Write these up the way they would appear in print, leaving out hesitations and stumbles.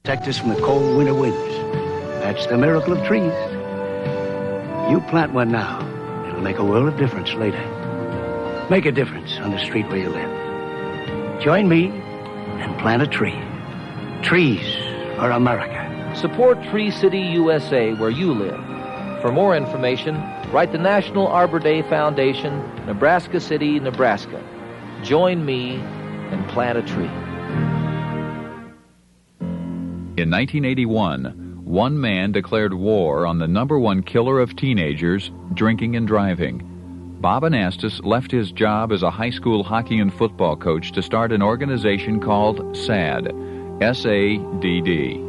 Protect us from the cold winter winds. That's the miracle of trees. You plant one now, it'll make a world of difference later. Make a difference on the street where you live. Join me and plant a tree. Trees for America. Support Tree City USA where you live. For more information, write the National Arbor Day Foundation, Nebraska City, Nebraska. Join me and plant a tree. In 1981, one man declared war on the #1 killer of teenagers, drinking and driving. Bob Anastas left his job as a high school hockey and football coach to start an organization called SADD, S-A-D-D.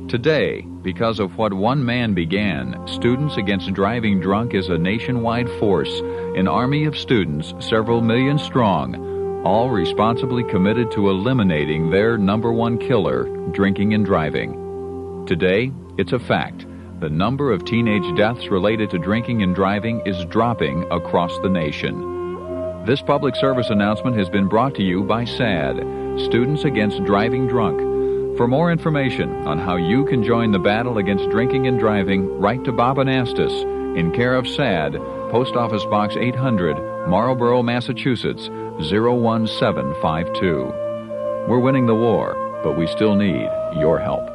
Today, because of what one man began, Students Against Driving Drunk is a nationwide force, an army of students, several million strong, all responsibly committed to eliminating their #1 killer, drinking and driving. Today, it's a fact. The number of teenage deaths related to drinking and driving is dropping across the nation. This public service announcement has been brought to you by SADD, Students Against Driving Drunk. For more information on how you can join the battle against drinking and driving, write to Bob Anastas, in care of SADD, Post Office Box 800, Marlborough, Massachusetts, 01752. We're winning the war, but we still need your help.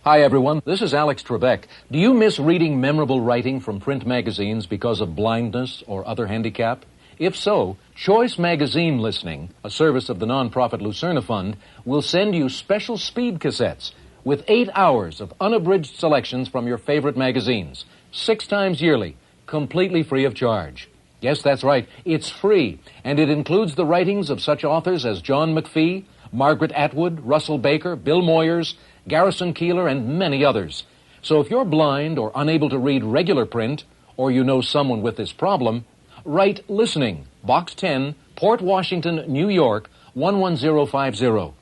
Hi, everyone. This is Alex Trebek. Do you miss reading memorable writing from print magazines because of blindness or other handicap? If so, Choice Magazine Listening, a service of the nonprofit Lucerna Fund, will send you special speed cassettes with 8 hours of unabridged selections from your favorite magazines, 6 times yearly, completely free of charge. Yes, that's right. It's free, and it includes the writings of such authors as John McPhee, Margaret Atwood, Russell Baker, Bill Moyers, Garrison Keillor, and many others. So if you're blind or unable to read regular print, or you know someone with this problem, write Listening, Box 10, Port Washington, New York, 11050.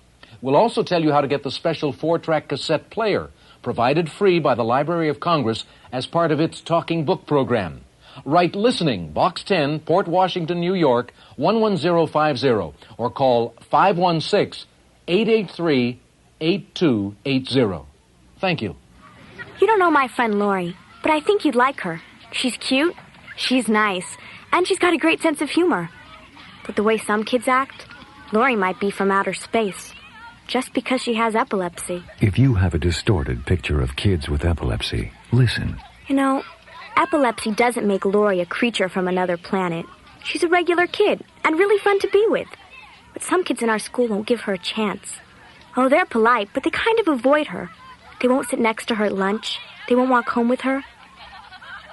We'll also tell you how to get the special 4-track cassette player, provided free by the Library of Congress as part of its Talking Book program. Write Listening, Box 10, Port Washington, New York, 11050, or call 516-883-8280. Thank you. You don't know my friend Lori, but I think you'd like her. She's cute, she's nice, and she's got a great sense of humor. But the way some kids act, Lori might be from outer space, just because she has epilepsy. If you have a distorted picture of kids with epilepsy, listen. You know, epilepsy doesn't make Lori a creature from another planet. She's a regular kid, and really fun to be with. But some kids in our school won't give her a chance. Oh, they're polite, but they kind of avoid her. They won't sit next to her at lunch. They won't walk home with her.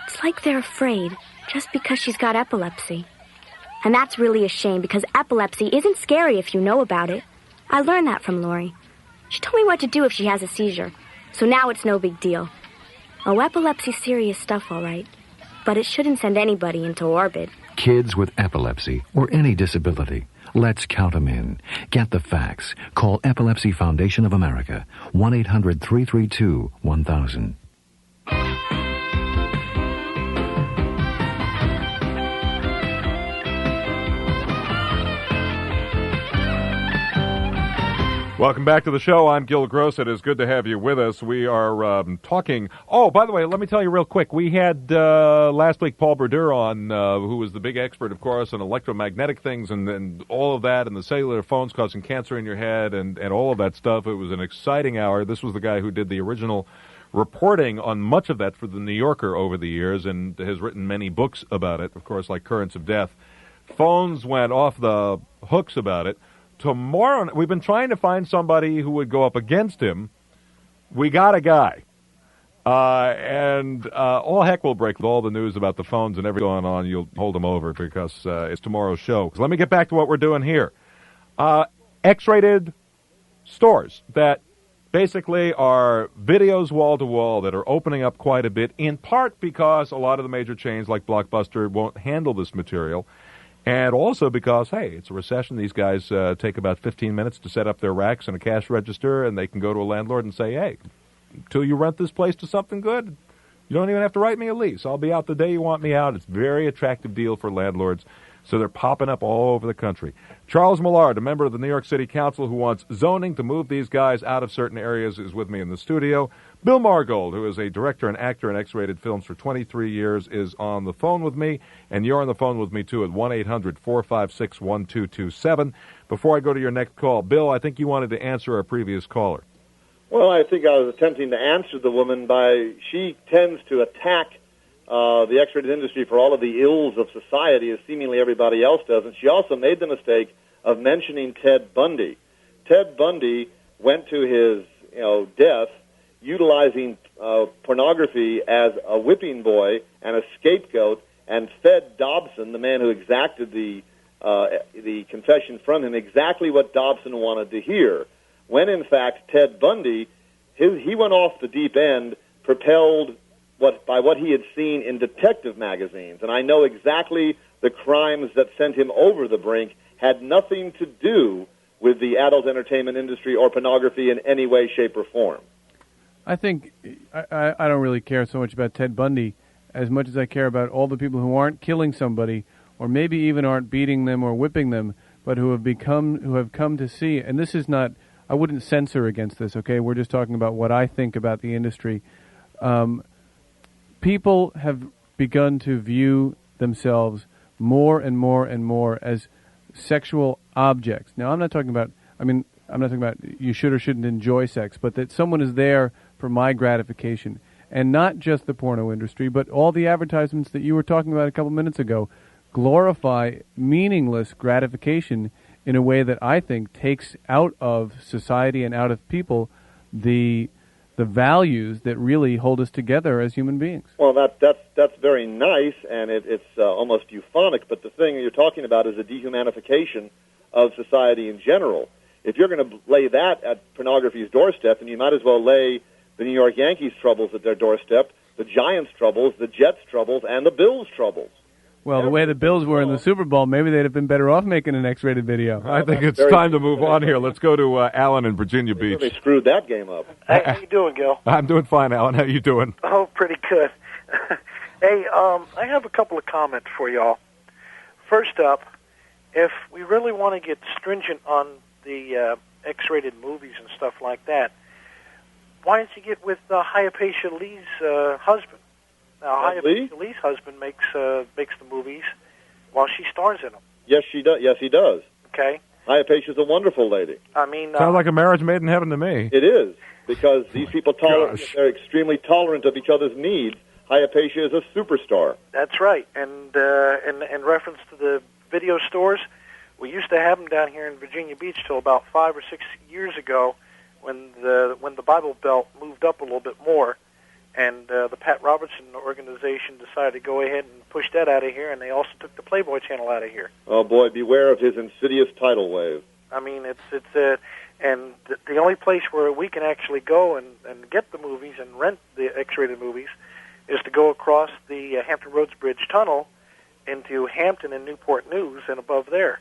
It's like they're afraid, just because she's got epilepsy. And that's really a shame, because epilepsy isn't scary if you know about it. I learned that from Lori. She told me what to do if she has a seizure, so now it's no big deal. Oh, epilepsy's serious stuff, all right. But it shouldn't send anybody into orbit. Kids with epilepsy or any disability, let's count them in. Get the facts. Call Epilepsy Foundation of America, 1-800-332-1000. Welcome back to the show. I'm Gil Gross. It is good to have you with us. We are talking... Oh, by the way, let me tell you real quick. We had last week Paul Brodeur on, who was the big expert, of course, on electromagnetic things and all of that, and the cellular phones causing cancer in your head and all of that stuff. It was an exciting hour. This was the guy who did the original reporting on much of that for The New Yorker over the years and has written many books about it, of course, like Currents of Death. Phones went off the hooks about it. Tomorrow, we've been trying to find somebody who would go up against him. We got a guy. And all heck will break with all the news about the phones and everything going on. You'll hold them over because it's tomorrow's show. So let me get back to what we're doing here. X-rated stores that basically are videos wall-to-wall that are opening up quite a bit, in part because a lot of the major chains like Blockbuster won't handle this material. And also because, hey, it's a recession. These guys take about 15 minutes to set up their racks and a cash register, and they can go to a landlord and say, hey, until you rent this place to something good, you don't even have to write me a lease. I'll be out the day you want me out. It's a very attractive deal for landlords. So they're popping up all over the country. Charles Millard, a member of the New York City Council who wants zoning to move these guys out of certain areas, is with me in the studio. Bill Margold, who is a director and actor in X-rated films for 23 years, is on the phone with me, and you're on the phone with me, too, at 1-800-456-1227. Before I go to your next call, Bill, I think you wanted to answer our previous caller. Well, I think I was attempting to answer the woman she tends to attack the X-rated industry for all of the ills of society as seemingly everybody else does, and she also made the mistake of mentioning Ted Bundy. Ted Bundy went to his death utilizing pornography as a whipping boy and a scapegoat, and fed Dobson, the man who exacted the confession from him, exactly what Dobson wanted to hear. When, in fact, Ted Bundy, he went off the deep end, propelled by what he had seen in detective magazines. And I know exactly the crimes that sent him over the brink had nothing to do with the adult entertainment industry or pornography in any way, shape, or form. I think I don't really care so much about Ted Bundy as much as I care about all the people who aren't killing somebody or maybe even aren't beating them or whipping them, but who have come to see, and this is not, I wouldn't censor against this, okay? We're just talking about what I think about the industry. People have begun to view themselves more and more and more as sexual objects. Now, I'm not talking about you should or shouldn't enjoy sex, but that someone is there for my gratification. And not just the porno industry, but all the advertisements that you were talking about a couple minutes ago glorify meaningless gratification in a way that I think takes out of society and out of people the values that really hold us together as human beings. Well, that's very nice, and it's almost euphonic, but the thing you're talking about is a dehumanification of society in general. If you're going to lay that at pornography's doorstep, then you might as well lay the New York Yankees' troubles at their doorstep, the Giants' troubles, the Jets' troubles, and the Bills' troubles. Well, the way the Bills were in the Super Bowl, maybe they'd have been better off making an X-rated video. I think it's time to move on here. Let's go to Alan in Virginia Beach. They screwed that game up. Hey, how you doing, Gil? I'm doing fine, Alan. How you doing? Oh, pretty good. Hey, I have a couple of comments for y'all. First up, if we really want to get stringent on the X-rated movies and stuff like that, why don't you get with Hypatia Lee's husband? Now, Hypatia Lee's husband makes the movies while she stars in them. Yes, she does. Yes, he does. Okay. Hypatia's a wonderful lady. I mean, sounds like a marriage made in heaven to me. It is, because these people they're extremely tolerant of each other's needs. Hypatia is a superstar. That's right. And in reference to the video stores, we used to have them down here in Virginia Beach till about 5 or 6 years ago, when the Bible Belt moved up a little bit more, and the Pat Robertson organization decided to go ahead and push that out of here, and they also took the Playboy channel out of here. Oh boy, beware of his insidious tidal wave. I mean, and the only place where we can actually go and get the movies and rent the X-rated movies is to go across the Hampton Roads Bridge Tunnel into Hampton and Newport News and above there.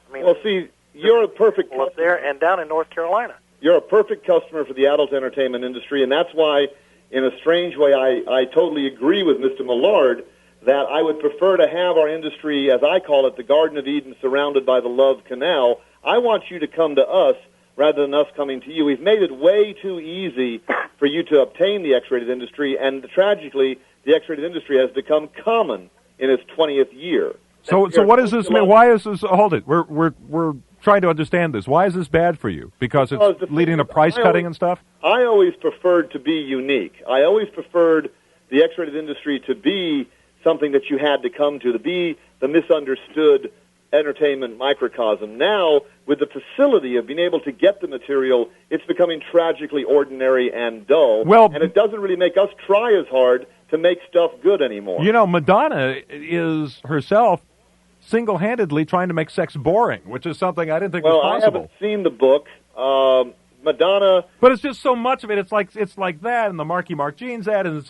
I mean, well, see, you're a perfect up there and down in North Carolina. You're a perfect customer for the adult entertainment industry, and that's why, in a strange way, I totally agree with Mr. Millard that I would prefer to have our industry, as I call it, the Garden of Eden surrounded by the Love Canal. I want you to come to us rather than us coming to you. We've made it way too easy for you to obtain the X-rated industry, and tragically, the X-rated industry has become common in its 20th year. So what does this mean? Why is this? Hold it. We're trying to understand this. Why is this bad for you? Because it's leading to price cutting and stuff? I always preferred to be unique. I always preferred the X-rated industry to be something that you had to come to be the misunderstood entertainment microcosm. Now, with the facility of being able to get the material, it's becoming tragically ordinary and dull. And it doesn't really make us try as hard to make stuff good anymore. You know, Madonna is herself single-handedly trying to make sex boring, which is something I didn't think was possible. I haven't seen the book. Madonna, but it's just so much of it. It's like that, and the Marky Mark Jeans ad, and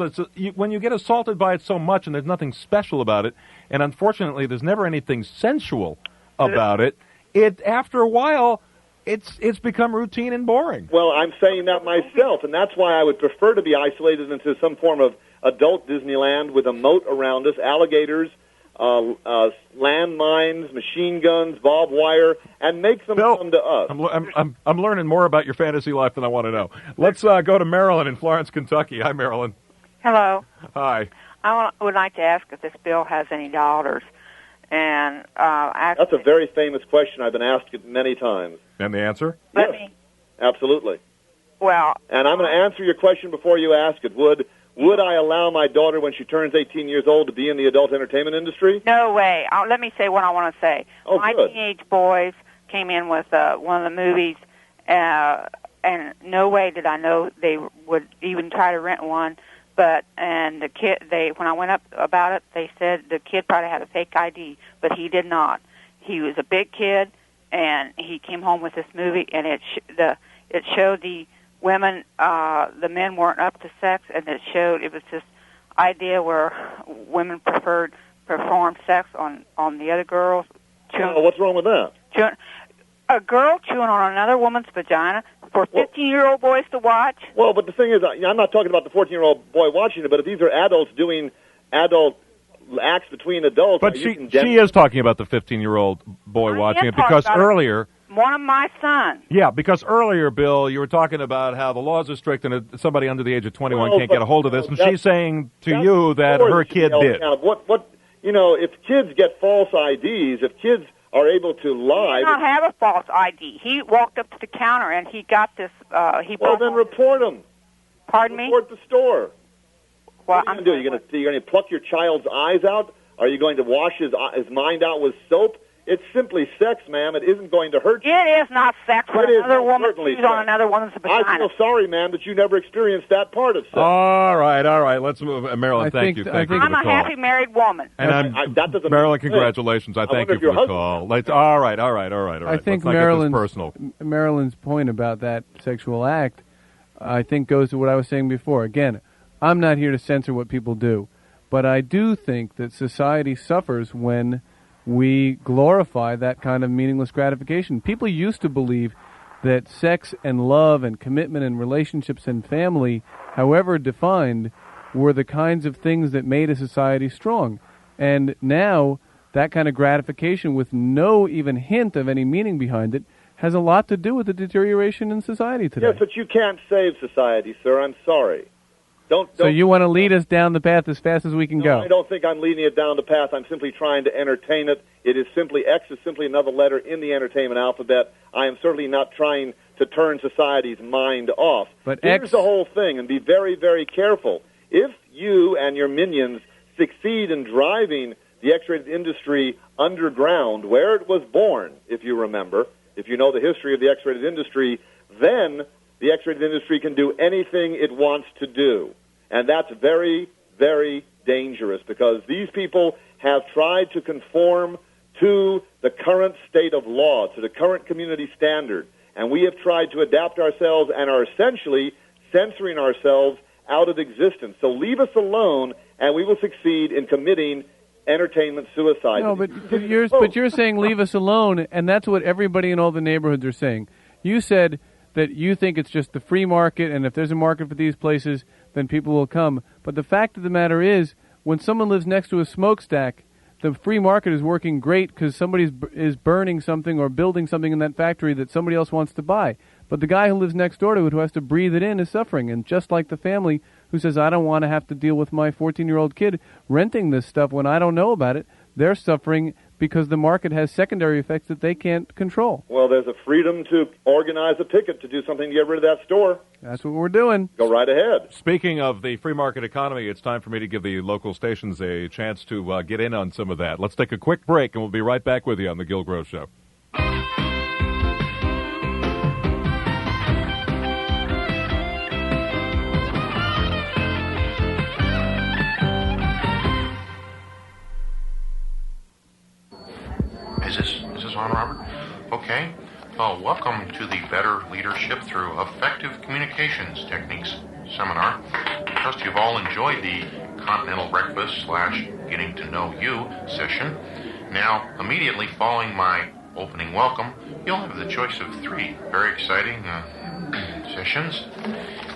when you get assaulted by it so much, and there's nothing special about it, and unfortunately, there's never anything sensual about it. After a while, it's become routine and boring. Well, I'm saying that myself, and that's why I would prefer to be isolated into some form of adult Disneyland with a moat around us, alligators, landmines, machine guns, barbed wire, and make them come to us. I'm learning more about your fantasy life than I want to know. Let's go to Marilyn in Florence, Kentucky. Hi, Marilyn. Hello. Hi. I would like to ask if this bill has any daughters. And that's a very famous question. I've been asked it many times. And the answer? Yes, absolutely. Well, and I'm going to answer your question before you ask it. Would I allow my daughter, when she turns 18 years old, to be in the adult entertainment industry? No way. Let me say what I want to say. Oh, my good. teenage boys came in with one of the movies, and no way did I know they would even try to rent one. And the kid, when I went up about it, they said the kid probably had a fake ID, but he did not. He was a big kid, and he came home with this movie, and it showed the women, the men weren't up to sex, and it was this idea where women performed sex on the other girls. What's wrong with that? A girl chewing on another woman's vagina for 15-year-old boys to watch? Well, but the thing is, I'm not talking about the 14-year-old boy watching it, but if these are adults doing adult acts between adults... But she is talking about the 15-year-old boy watching it, because earlier... One of my sons. Yeah, because earlier, Bill, you were talking about how the laws are strict and somebody under the age of 21 can't get a hold of this, and she's saying to you that her kid did. If kids get false IDs, if kids are able to lie... He did not have a false ID. He walked up to the counter and he got this... then report him. Pardon me? Report the store. Well, what are you going to do? You're going to pluck your child's eyes out? Are you going to wash his mind out with soap? It's simply sex, ma'am. It isn't going to hurt you. It is not sex when another woman chews on another woman's vagina. I feel sorry, ma'am, that you never experienced that part of sex. All right. Let's move. Marilyn, thank you. Thank you for the I'm a happy married woman. And Marilyn, congratulations. I thank you for the call. All right. I think Marilyn's point about that sexual act, I think, goes to what I was saying before. Again, I'm not here to censor what people do, but I do think that society suffers when we glorify that kind of meaningless gratification. People used to believe that sex and love and commitment and relationships and family, however defined, were the kinds of things that made a society strong. And now, that kind of gratification with no even hint of any meaning behind it has a lot to do with the deterioration in society today. Yes, but you can't save society, sir. I'm sorry. So you want to lead us down the path as fast as we can go? I don't think I'm leading it down the path. I'm simply trying to entertain it. X is simply another letter in the entertainment alphabet. I am certainly not trying to turn society's mind off. But here's the whole thing, and be very, very careful. If you and your minions succeed in driving the X-rated industry underground, where it was born, if you remember, if you know the history of the X-rated industry, then the X-rated industry can do anything it wants to do. And that's very, very dangerous, because these people have tried to conform to the current state of law, to the current community standard. And we have tried to adapt ourselves and are essentially censoring ourselves out of existence. So leave us alone, and we will succeed in committing entertainment suicide. No, but you're saying leave us alone, and that's what everybody in all the neighborhoods are saying. You said that you think it's just the free market, and if there's a market for these places, then people will come. But the fact of the matter is, when someone lives next to a smokestack, the free market is working great because somebody is burning something or building something in that factory that somebody else wants to buy. But the guy who lives next door to it, who has to breathe it in, is suffering. And just like the family who says, I don't want to have to deal with my 14-year-old kid renting this stuff when I don't know about it, they're suffering because the market has secondary effects that they can't control. Well, there's a freedom to organize a picket to do something to get rid of that store. That's what we're doing. Go right ahead. Speaking of the free market economy, it's time for me to give the local stations a chance to get in on some of that. Let's take a quick break, and we'll be right back with you on The Gil Gross Show. Is this on, Robert? Okay. Welcome to the Better Leadership Through Effective Communications Techniques seminar. I trust you've all enjoyed the Continental Breakfast / Getting to Know You session. Now, immediately following my opening welcome, you'll have the choice of 3 very exciting sessions.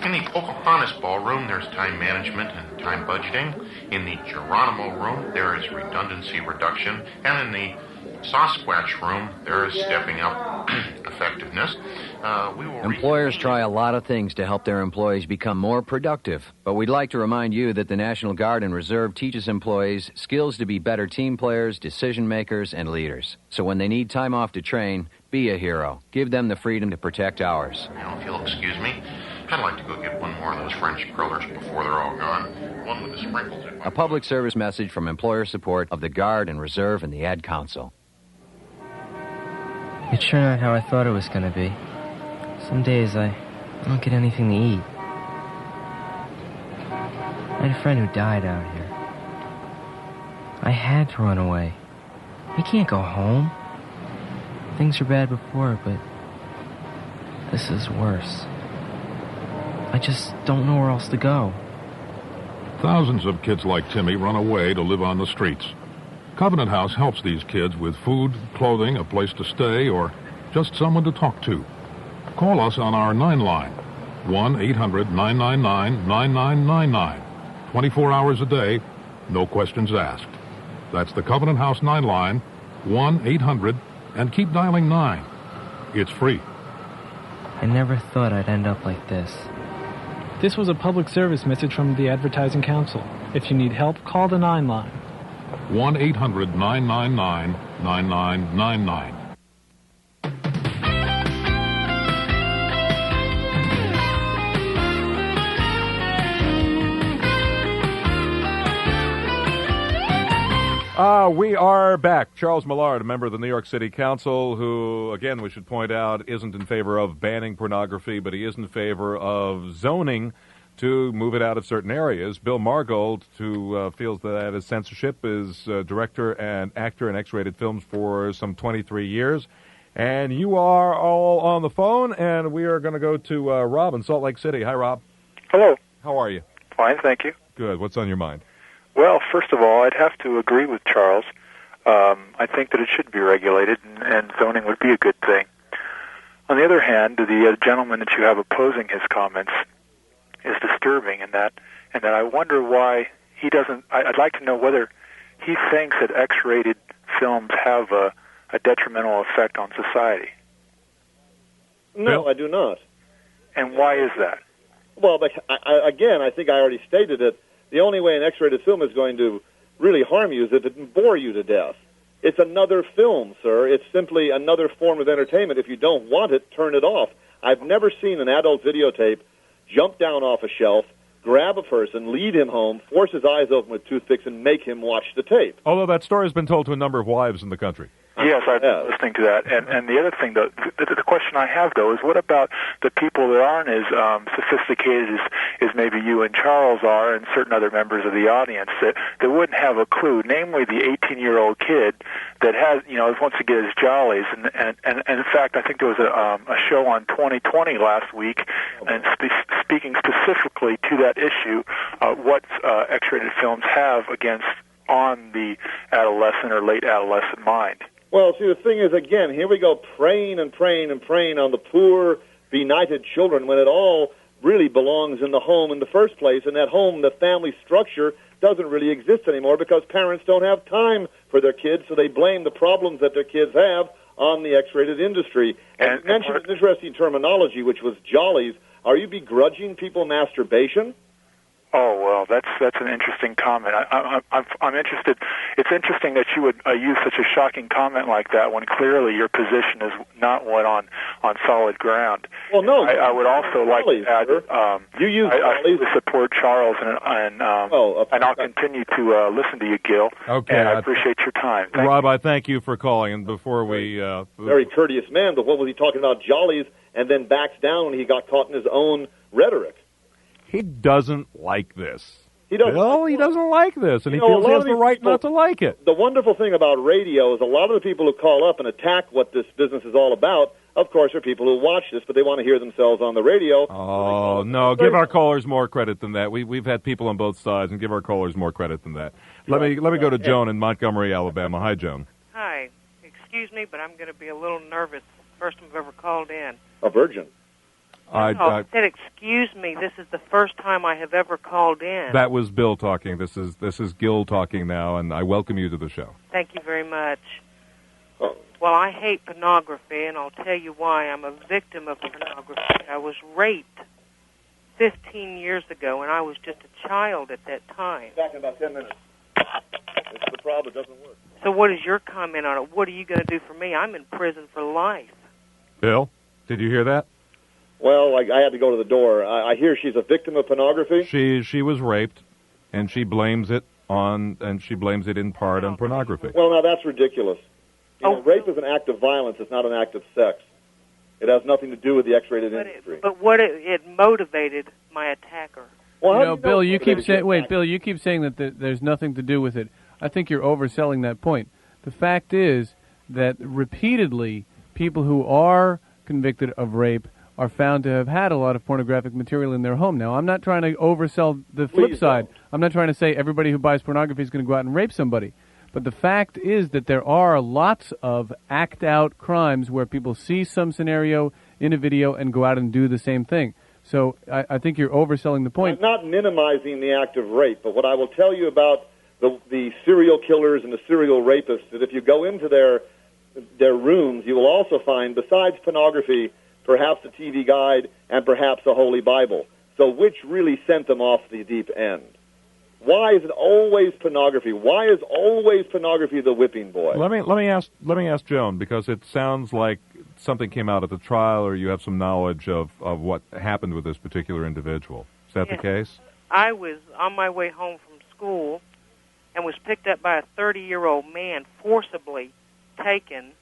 In the Pocahontas Ballroom, there's time management and time budgeting. In the Geronimo Room, there is redundancy reduction. And in the Sasquatch Room, there is stepping up effectiveness. Employers try a lot of things to help their employees become more productive, but we'd like to remind you that the National Guard and Reserve teaches employees skills to be better team players, decision makers, and leaders. So when they need time off to train, be a hero. Give them the freedom to protect ours. Now, if you'll excuse me, I'd like to go get one more of those French grillers before they're all gone. One with the sprinkles in my... A public service message from employer support of the Guard and Reserve and the Ad Council. It's sure not how I thought it was going to be. Some days I don't get anything to eat. I had a friend who died out here. I had to run away. You can't go home. Things were bad before, but this is worse. I just don't know where else to go. Thousands of kids like Timmy run away to live on the streets. Covenant House helps these kids with food, clothing, a place to stay, or just someone to talk to. Call us on our 9 line, 1-800-999-9999. 24 hours a day, no questions asked. That's the Covenant House 9 line, 1-800, and keep dialing 9. It's free. I never thought I'd end up like this. This was a public service message from the Advertising Council. If you need help, call the 9 line. 1-800-999-9999. We are back. Charles Millard, a member of the New York City Council, who, again, we should point out, isn't in favor of banning pornography, but he is in favor of zoning to move it out of certain areas. Bill Margold, who feels that is censorship, is director and actor in X-rated films for some 23 years. And you are all on the phone, and we are going to go to Rob in Salt Lake City. Hi, Rob. Hello. How are you? Fine, thank you. Good. What's on your mind? Well, first of all, I'd have to agree with Charles. I think that it should be regulated, and zoning would be a good thing. On the other hand, the gentleman that you have opposing his comments is disturbing in that I wonder why he doesn't... I'd like to know whether he thinks that X-rated films have a detrimental effect on society. No, I do not. And why is that? Well, but again, I think I already stated it. The only way an X-rated film is going to really harm you is if it bore you to death. It's another film, sir. It's simply another form of entertainment. If you don't want it, turn it off. I've never seen an adult videotape jump down off a shelf, grab a person, lead him home, force his eyes open with toothpicks, and make him watch the tape. Although that story has been told to a number of wives in the country. Yes, I've been listening to that. And the other thing, though, the question I have, though, is what about the people that aren't as sophisticated as maybe you and Charles are and certain other members of the audience that wouldn't have a clue, namely the 18-year-old kid that has, wants to get his jollies. And in fact, I think there was a show on 2020 last week, and speaking specifically to that issue, what X-rated films have on the adolescent or late adolescent mind. Well, see, the thing is, again, here we go preying and preying and preying on the poor, benighted children when it all really belongs in the home in the first place. And that home, the family structure, doesn't really exist anymore because parents don't have time for their kids, so they blame the problems that their kids have on the X-rated industry. And you mentioned an interesting terminology, which was jollies. Are you begrudging people masturbation? Oh, well, that's an interesting comment. I'm interested. It's interesting that you would use such a shocking comment like that when clearly your position is not one on solid ground. Well, no. I would also like to add I support Charles, and I'll continue to listen to you, Gil. Okay. And I appreciate your time. Rob, I thank you for calling. And before we... Very courteous man, but what was he talking about jollies and then backs down when he got caught in his own rhetoric? He doesn't like this. He doesn't like this, and he feels he has the right not to like it. The wonderful thing about radio is a lot of the people who call up and attack what this business is all about, of course, are people who watch this, but they want to hear themselves on the radio. Oh, no, give our callers more credit than that. We've had people on both sides, and give our callers more credit than that. Let me go to Joan in Montgomery, Alabama. Hi, Joan. Hi. Excuse me, but I'm going to be a little nervous. First time I've ever called in. A virgin. I said, excuse me, this is the first time I have ever called in. That was Bill talking. This is Gil talking now, and I welcome you to the show. Thank you very much. Well, I hate pornography, and I'll tell you why. I'm a victim of pornography. I was raped 15 years ago, and I was just a child at that time. Back in about 10 minutes. It's the problem. It doesn't work. So what is your comment on it? What are you going to do for me? I'm in prison for life. Bill, did you hear that? Well, I had to go to the door. I hear she's a victim of pornography. She was raped, and she blames it in part on pornography. Well, now that's ridiculous. You know, rape is an act of violence. It's not an act of sex. It has nothing to do with the X-rated industry. But what it motivated my attacker. Well, Bill, you keep saying Bill, you keep saying that there's nothing to do with it. I think you're overselling that point. The fact is that repeatedly people who are convicted of rape are found to have had a lot of pornographic material in their home. Now, I'm not trying to oversell the flip side. I'm not trying to say everybody who buys pornography is going to go out and rape somebody. But the fact is that there are lots of act-out crimes where people see some scenario in a video and go out and do the same thing. So I think you're overselling the point. I'm not minimizing the act of rape, but what I will tell you about the serial killers and the serial rapists, that if you go into their rooms, you will also find, besides pornography, perhaps a TV guide, and perhaps a Holy Bible. So which really sent them off the deep end? Why is it always pornography? Why is always pornography the whipping boy? Let me ask Joan, because it sounds like something came out at the trial, or you have some knowledge of what happened with this particular individual. Is that the case? I was on my way home from school and was picked up by a 30-year-old man, forcibly taken,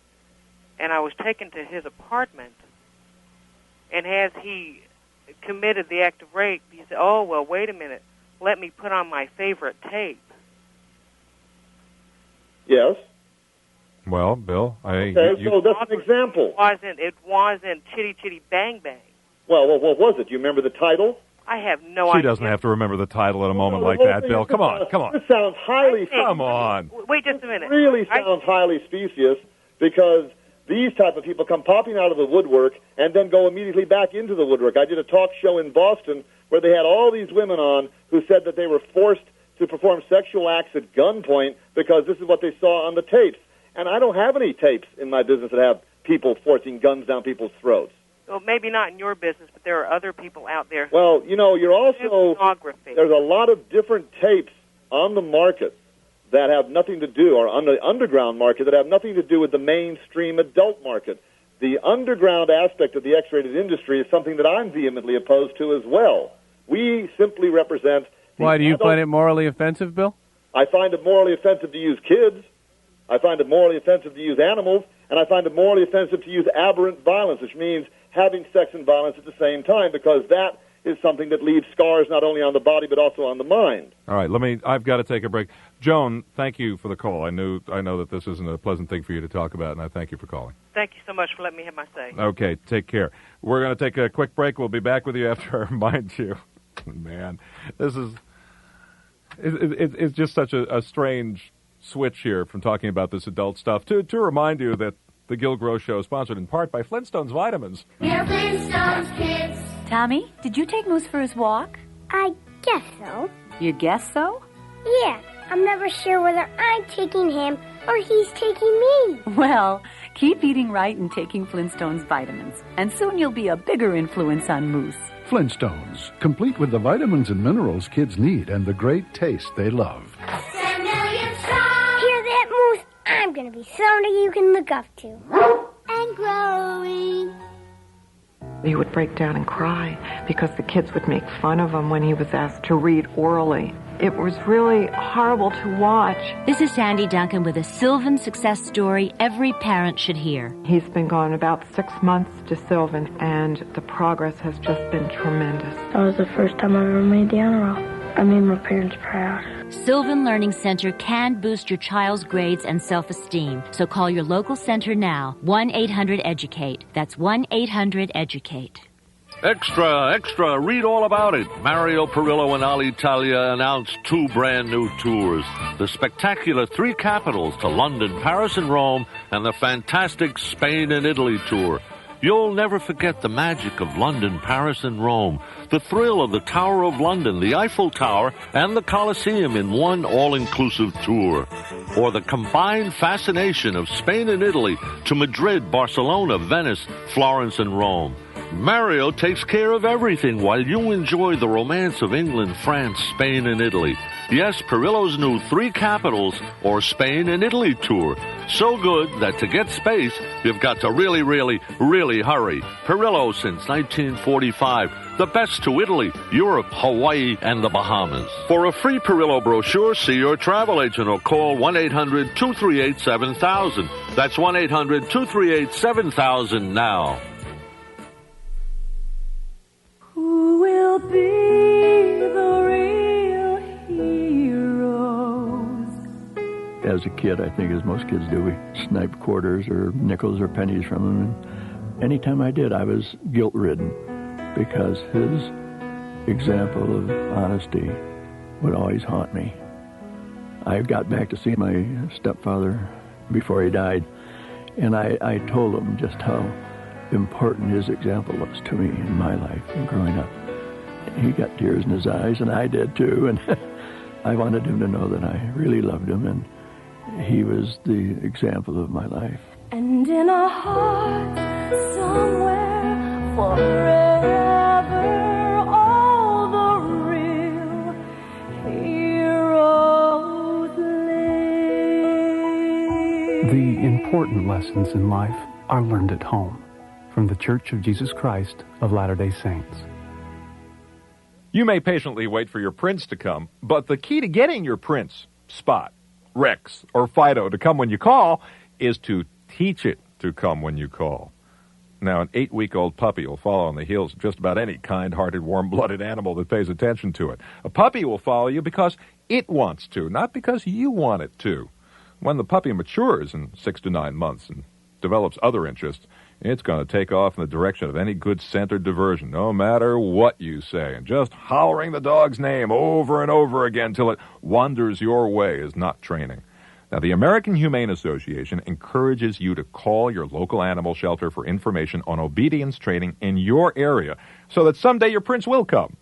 and I was taken to his apartment. And as he committed the act of rape, he said, "Oh, well, wait a minute. Let me put on my favorite tape." Yes. Well, Bill, so that's an example. It wasn't Chitty Chitty Bang Bang. Well, what was it? Do you remember the title? I have no She idea. doesn't have to remember the title at a moment like that, Bill. Come on. This sounds highly... Come on. Wait just a minute. It really sounds highly specious, because these type of people come popping out of the woodwork and then go immediately back into the woodwork. I did a talk show in Boston where they had all these women on who said that they were forced to perform sexual acts at gunpoint because this is what they saw on the tapes. And I don't have any tapes in my business that have people forcing guns down people's throats. Well, maybe not in your business, but there are other people out there. Well, you know, there's a lot of different tapes on the market that have nothing to do, or on the underground market, that have nothing to do with the mainstream adult market. The underground aspect of the X-rated industry is something that I'm vehemently opposed to as well. We simply represent... Why, do you find it morally offensive, Bill? I find it morally offensive to use kids. I find it morally offensive to use animals. And I find it morally offensive to use aberrant violence, which means having sex and violence at the same time, because that is something that leaves scars not only on the body but also on the mind. All right, I've got to take a break. Joan, thank you for the call. I know that this isn't a pleasant thing for you to talk about, and I thank you for calling. Thank you so much for letting me have my say. Okay, take care. We're going to take a quick break. We'll be back with you after I remind you. Man, this is... It's just such a strange switch here from talking about this adult stuff to remind you that the Gil Gross Show is sponsored in part by Flintstones Vitamins. We're Flintstones kids. Tommy, did you take Moose for his walk? I guess so. You guess so? Yeah, I'm never sure whether I'm taking him or he's taking me. Well, keep eating right and taking Flintstones vitamins, and soon you'll be a bigger influence on Moose. Flintstones, complete with the vitamins and minerals kids need and the great taste they love. 10 million strong. Hear that, Moose? I'm going to be somebody you can look up to. And growing. He would break down and cry because the kids would make fun of him when he was asked to read orally. It was really horrible to watch. This is Sandy Duncan with a Sylvan success story every parent should hear. He's been gone about 6 months to Sylvan, and the progress has just been tremendous. That was the first time I ever made the honor roll. I made my parents proud. Sylvan Learning Center can boost your child's grades and self-esteem. So call your local center now, 1-800-EDUCATE. That's 1-800-EDUCATE. Extra, extra, read all about it. Mario Perillo and Alitalia announced 2 brand new tours. The spectacular 3 capitals to London, Paris, and Rome, and the fantastic Spain and Italy tour. You'll never forget the magic of London, Paris, and Rome, the thrill of the Tower of London, the Eiffel Tower, and the Colosseum in one all-inclusive tour. Or the combined fascination of Spain and Italy to Madrid, Barcelona, Venice, Florence, and Rome. Mario takes care of everything while you enjoy the romance of England, France, Spain, and Italy. Yes, Perillo's new 3 Capitals or Spain and Italy tour. So good that to get space, you've got to really, really, really hurry. Perillo since 1945. The best to Italy, Europe, Hawaii, and the Bahamas. For a free Perillo brochure, see your travel agent or call 1-800-238-7000. That's 1-800-238-7000 now. Who will be the real heroes? As a kid, I think as most kids do, we sniped quarters or nickels or pennies from them. And anytime I did, I was guilt-ridden because his example of honesty would always haunt me. I got back to see my stepfather before he died, and I told him just how important his example was to me in my life and growing up. He got tears in his eyes, and I did too, and I wanted him to know that I really loved him, and he was the example of my life. And in our hearts, somewhere, forever, all the real heroes live. The important lessons in life are learned at home. From the Church of Jesus Christ of Latter-day Saints. You may patiently wait for your prince to come, but the key to getting your prince, Spot, Rex, or Fido to come when you call is to teach it to come when you call. Now, an 8-week-old puppy will follow on the heels of just about any kind-hearted, warm-blooded animal that pays attention to it. A puppy will follow you because it wants to, not because you want it to. When the puppy matures in 6 to 9 months and develops other interests, it's going to take off in the direction of any good-centered diversion, no matter what you say. And just hollering the dog's name over and over again till it wanders your way is not training. Now, the American Humane Association encourages you to call your local animal shelter for information on obedience training in your area so that someday your prince will come.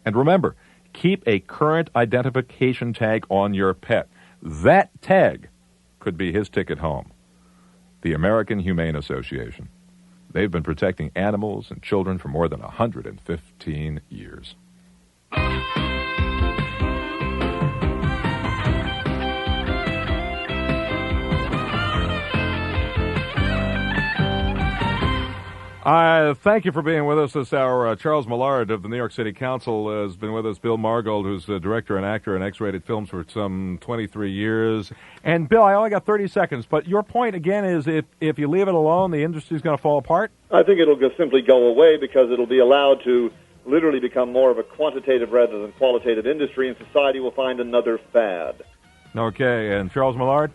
And remember, keep a current identification tag on your pet. That tag could be his ticket home. The American Humane Association. They've been protecting animals and children for more than 115 years. Thank you for being with us this hour. Charles Millard of the New York City Council has been with us. Bill Margold, who's the director and actor in X-rated films for some 23 years. And, Bill, I only got 30 seconds, but your point, again, is if you leave it alone, the industry's going to fall apart? I think it'll just simply go away because it'll be allowed to literally become more of a quantitative rather than qualitative industry, and society will find another fad. Okay, and Charles Millard?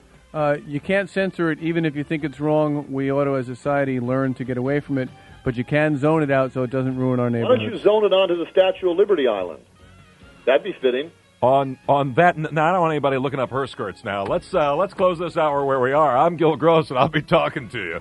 You can't censor it even if you think it's wrong. We ought to, as a society, learn to get away from it. But you can zone it out so it doesn't ruin our neighborhoods. Why don't you zone it onto the Statue of Liberty Island? That'd be fitting. On that, now I don't want anybody looking up her skirts now. Let's close this hour where we are. I'm Gil Gross, and I'll be talking to you.